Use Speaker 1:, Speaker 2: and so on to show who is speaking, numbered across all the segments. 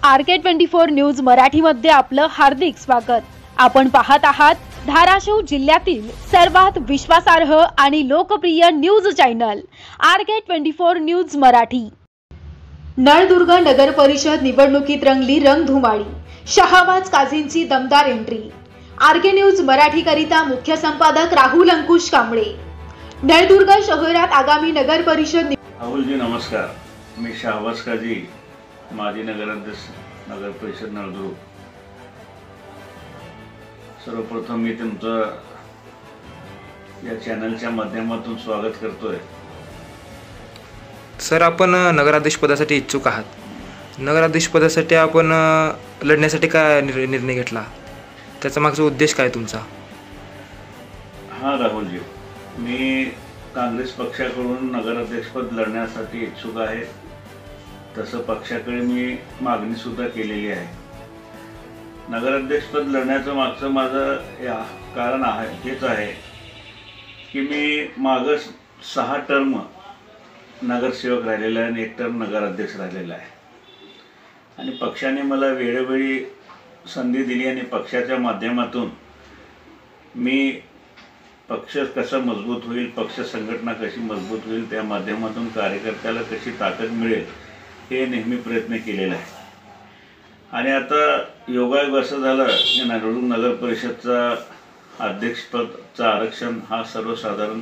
Speaker 1: RK24 news मराठीमध्ये आपलं हार्दिक स्वागत। आपण पाहत आहात धाराशिव जिल्ह्यातील सर्वात विश्वासार्ह आणि लोकप्रिय news channel RK24 news Marathi. Naldurg नगर परिषद निवडणुकीत रंगली रणधुमाळी, शहाबाज काझींची दमदार एंट्री। RK न्यूज मराठी करिता मुख्य संपादक राहुल अंकुश कांबळे। नळदुर्ग शहरात आगामी नगर परिषद।
Speaker 2: राहुलजी नमस्कार, मी शहाबाज काझी, माजी नगराध्यक्ष नगर परिषद नळदुर्ग। सर्वप्रथम मी तुमचं या चॅनलच्या माध्यमातून स्वागत करतोय।
Speaker 3: सर, आपण नगराध्यक्ष पदासाठी इच्छुक आहात। नगराध्यक्ष पदासाठी आपण लढण्यासाठी काय निर्णय घेतला, त्याचा मागचा उद्देश काय तुमचा?
Speaker 2: हां राहुलजी, मी काँग्रेस पक्षाकडून नगराध्यक्षपद लढण्यासाठी इच्छुक आहे। तसं पक्षाकडे मी मागणी सुद्धा केलेली आहे। नगराध्यक्षपद लढण्याचं मागचं माझं कारण हेच आहे की मी मागं 6 टर्म नगरसेवक राहिलेला आहे आणि 1 टर्म नगराध्यक्ष राहिलेला आहे आणि पक्षाने मला वेळोवेळी संधी दिली आणि पक्षाच्या माध्यमातून मी पक्ष कसा मजबूत होईल, पक्ष संघटना कशी मजबूत होईल, त्या माध्यमातून कार्यकर्त्याला कशी ताकद मिळेल हे नेहमी प्रयत्न केलेला आहे। आणि आता योगायोग असं झालं की नळदुर्ग नगर परिषदचा अध्यक्षपदचं आरक्षण हा सर्वसाधारण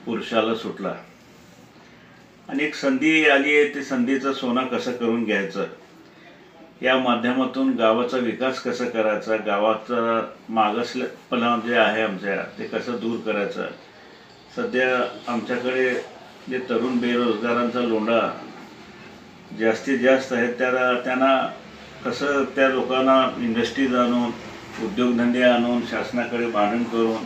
Speaker 2: पुरुषाला सुटला आणि एक संधी आली आहे। ती संधीचं सोनं कसं करून घ्यायचं, या माध्यमातून गावाचा विकास कसा करायचा, गावाचा मागासलेपणा जे आहे आमच्या ते कसं दूर करायचं। सध्या आमच्याकडे जे तरुण बेरोजगारांचा लोंढा जास्तीत जास्त आहे, त्यांना कसं त्या लोकांना इंडस्ट्रीज आणून, उद्योगधंदे आणून, शासनाकडे मागणी करून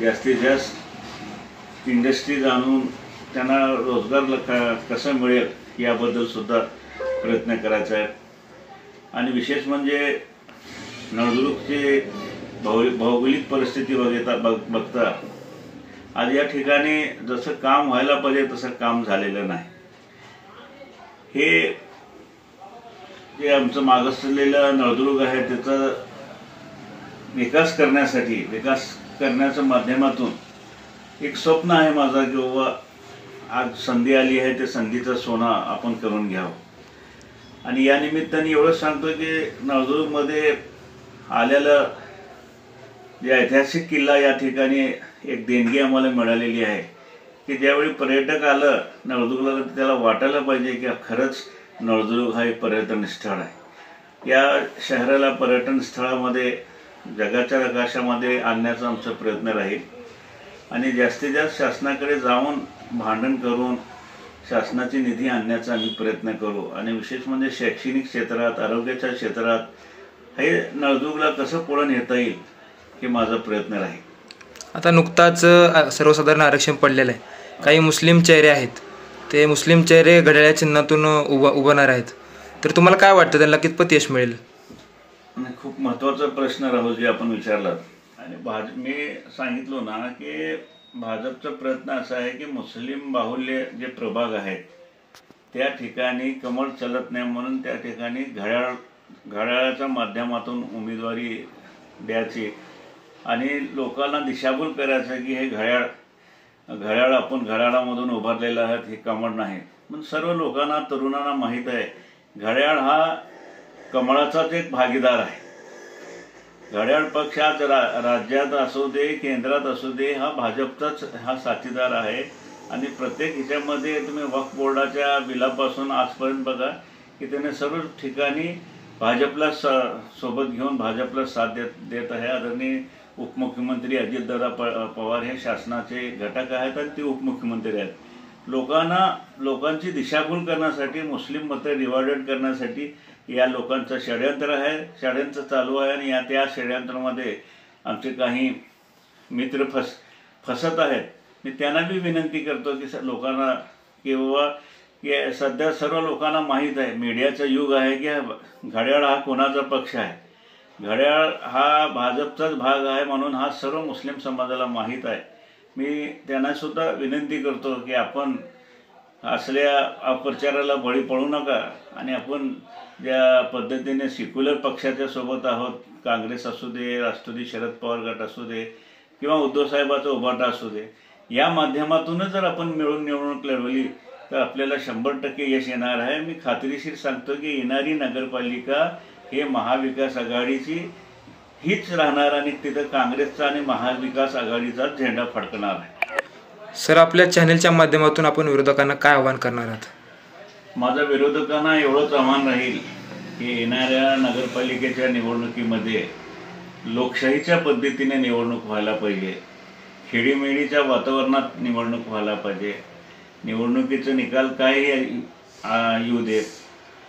Speaker 2: जास्तीत जास्त इंडस्ट्रीज आणून त्यांना रोजगार कसं मिळेल याबद्दल सुद्धा प्रयत्न करायचा आहे। आणि विशेष म्हणजे नळदुर्गची भौगोलिक परिस्थिती बघता आज या ठिकाणी जसं काम व्हायला पाहिजे तसं काम झालेलं नाही। हे जे आमचं मागासलेलं नळदुर्ग आहे त्याचा विकास करण्याच्या माध्यमातून एक स्वप्न आहे माझा की बाबा आज संधी आली आहे, ते संधीचं सोनं आपण करून घ्यावं। आणि या निमित्ताने एवढंच सांगतो की नळदुर्गमध्ये आलेलं जे ऐतिहासिक किल्ला या ठिकाणी एक देणगी आम्हाला मिळालेली आहे की ज्यावेळी पर्यटक आलं नळदुर्गला त्याला वाटायला पाहिजे की खरंच नळदुर्ग हा एक पर्यटन स्थळ आहे। या शहराला पर्यटन स्थळामध्ये जगाच्या आकाशामध्ये आणण्याचा आमचा प्रयत्न राहील आणि जास्तीत जास्त शासनाकडे जाऊन भांडण करून शासनाची निधी आणण्याचा आम्ही प्रयत्न करू। आणि विशेष म्हणजे शैक्षणिक क्षेत्रात, आरोग्याच्या क्षेत्रात हे नळदुर्गला कसं पुढे नेता येईल हे माझा प्रयत्न राहील।
Speaker 3: आता नुकताच सर्वसाधारण आरक्षण पडलेलं आहे, काही मुस्लिम चेहरे आहेत, ते मुस्लिम चेहरे घड्याळ्या चिन्हातून उभारणार आहेत, तर तुम्हाला काय वाटतं त्यांना कितपत यश मिळेल?
Speaker 2: खूप महत्त्वाचा प्रश्न राहुलजी आपण विचारलात। आणि मी सांगितलो ना की भाजपचा प्रयत्न असा आहे की मुस्लिम बाहुल्य जे प्रभाग आहेत त्या ठिकाणी कमळ चलत नाही म्हणून त्या ठिकाणी घड्याळाच्या माध्यमातून उमेदवारी द्यायची आणि लोकांना दिशाभूल करायचं की हे घड्याळ आपण घड्याळामधून उभारलेलं आहे, हे कमळ नाही। पण सर्व लोकांना, तरुणांना माहीत आहे घड्याळ हा कमळाचाच एक भागीदार आहे। घड्याळ पक्ष आज राज्यात असू दे, केंद्रात असू दे, हा भाजपचाच हा साथीदार आहे। आणि प्रत्येक ह्याच्यामध्ये तुम्ही वक्फ बोर्डाच्या बिलापासून आजपर्यंत बघा की त्याने सर्व ठिकाणी भाजपला सोबत घेऊन भाजपला साथ देत आहे। आदरणीय उपमुख्यमंत्री अजितदादा पवार हे शासनाचे घटक आहेत आणि ते उपमुख्यमंत्री आहेत। लोकांची दिशाभूल करण्यासाठी, मुस्लिम मतं डिवायडेड करण्यासाठी या लोकांचं षड्यंत्र चालू आहे। आणि त्या षड्यंत्रामध्ये आमचे काही मित्र फसत आहेत। मी त्यांना बी विनंती करतो की लोकांना की बाबा की सध्या सर्व लोकांना माहीत आहे, मीडियाचं युग आहे की घड्याळ हा कोणाचा पक्ष आहे, घड्याळ हा भाजपचाच भाग आहे म्हणून हा सर्व मुस्लिम समाजाला माहीत आहे। मी त्यांना सुद्धा विनंती करतो की आपण असल्या अपप्रचाराला बळी पडू नका आणि आपण ज्या पद्धतीने सेक्युलर पक्षाच्या सोबत आहोत, काँग्रेस असू दे, राष्ट्रवादी शरद पवार गट असू दे किंवा उद्धवसाहेबाचा उभाटा असू दे, या माध्यमातूनच जर आपण मिळून निवडणूक लढवली तर आपल्याला 100% यश येणार आहे. मी खात्रीशीर सांगतो की येणारी नगरपालिका हे महाविकास आघाडीची हीच राहणार आणि तिथं काँग्रेसचा आणि महाविकास आघाडीचा झेंडा फडकणार आहे.
Speaker 3: सर, आपल्या चॅनलच्या माध्यमातून आपण विरोधकांना काय आवाहन करणार आहात?
Speaker 2: माझं विरोधकांना एवढंच आव्हान राहील की येणाऱ्या नगरपालिकेच्या निवडणुकीमध्ये लोकशाहीच्या पद्धतीने निवडणूक व्हायला पाहिजे, खेडीमेडीच्या वातावरणात निवडणूक व्हायला पाहिजे. निवडणुकीचा निकाल काय येऊ दे,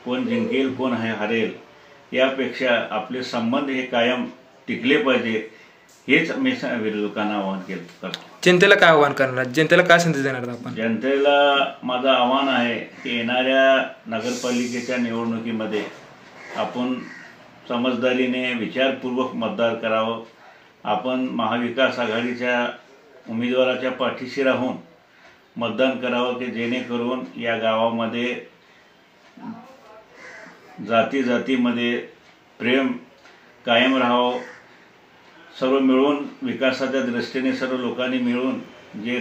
Speaker 2: कोण जिंकेल कोण हरेल यापेक्षा आपले संबंध हे कायम टिकले पाहिजे, हेच मी विरोधकांना आवाहन करतो.
Speaker 3: जनतेला काय आवाहन करणार, जनतेला काय संदेश देणार आपण?
Speaker 2: जनतेला माझं आव्हान आहे की येणाऱ्या नगरपालिकेच्या निवडणुकीमध्ये आपण समजदारीने विचारपूर्वक मतदान करावं. आपण महाविकास आघाडीच्या उमेदवाराच्या पाठीशी राहून मतदान करावं की जेणेकरून या गावामध्ये जातीमध्ये प्रेम कायम राहावं. सर्व मिळून विकासाच्या दृष्टीने सर्व लोकांनी मिळून जे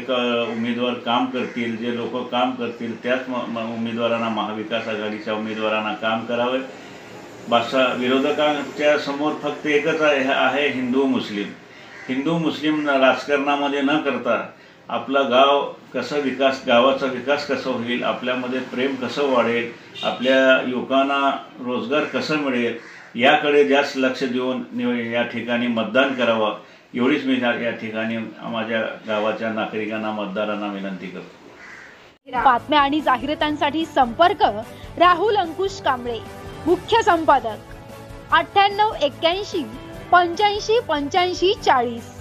Speaker 2: उमेदवार काम करतील, जे लोक काम करतील त्याच उमेदवारांना, महाविकास आघाडीच्या उमेदवारांना काम करावे. विरोधकांच्या समोर फक्त एकच आहे हिंदू मुस्लिम राजकारणामध्ये न करता आपला गावाचा विकास कसा होईल, आपल्यामध्ये प्रेम कसं वाढेल, आपल्या युवकांना रोजगार कसं मिळेल याकडे जास्त लक्ष देऊन या ठिकाणी मतदान करावं, एवढीच मी या ठिकाणी माझ्या गावाच्या नागरिकांना, मतदारांना विनंती करतो.
Speaker 1: बातम्या आणि जाहिरातांसाठी संपर्क राहुल अंकुश कांबळे, मुख्य संपादक 9881 85 85 40.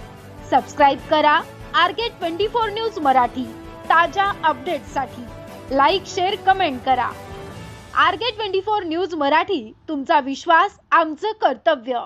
Speaker 1: सबस्क्राईब करा RK24 न्यूज मराठी. ताज्या अपडेट्ससाठी लाईक, शेअर, कमेंट करा. RK24 न्यूज मराठी, तुमचा विश्वास आमचं कर्तव्य.